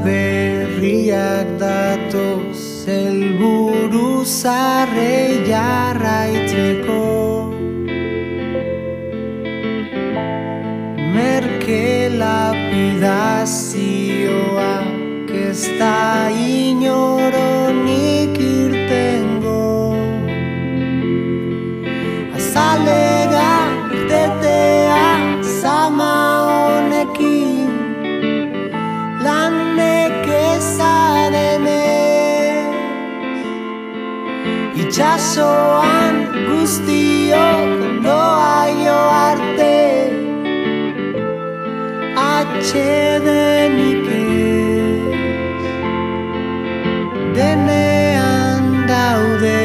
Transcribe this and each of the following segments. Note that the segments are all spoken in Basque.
berriak datoz, helburu zarrei jarraitzeko. Merke lapidazioak ez da inoronik irtengo. Azalega irtetea zama honekin, lanek ezadenez. Itxasoan guztiok ondoaio arte, atxedenik ez. Denean daude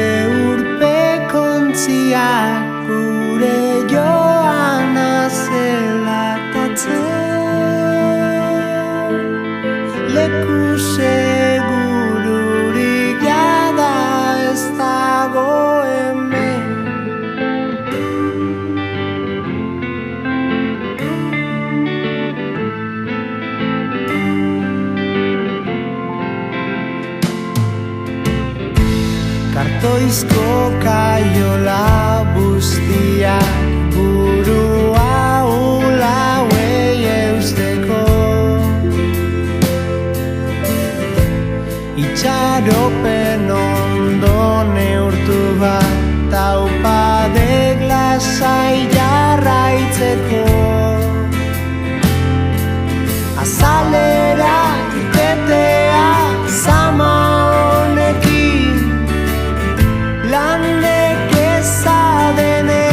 urpekontziak gure joana zelatatzen. Leku segururik jada ez dago hemen. Kartoizko kaiola bustiak burua ulauei eusteko. Itxaropen ondo neurtu bat taupadek lasai jarraitzeko. Azalera irtetea zama honekin, lanek ezadenez.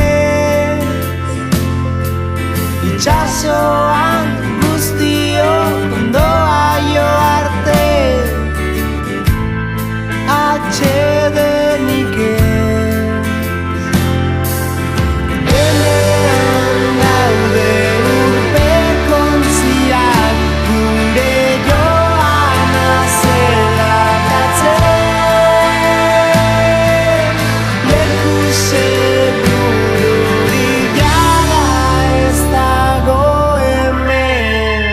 Itxasoan guztiok ondoaio arte, atxedenik ez. Denean daude urpekontziak gure joana zelatatzen. Leku segururik jada ez dago hemen.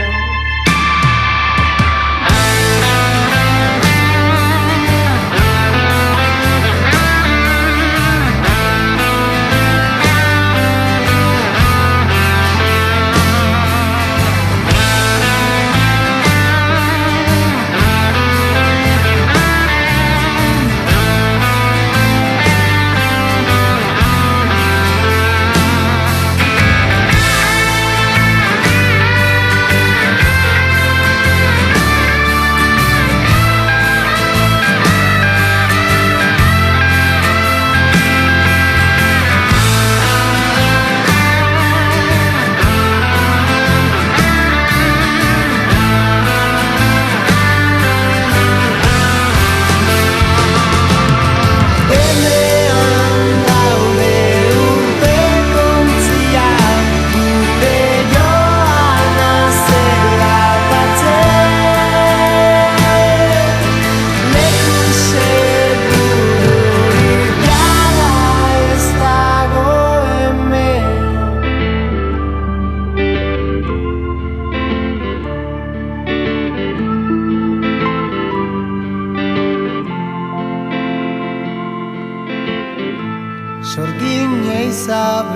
Sorgin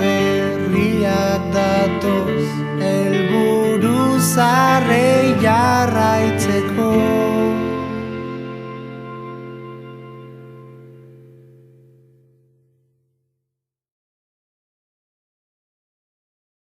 berriak datoz, helburu zarre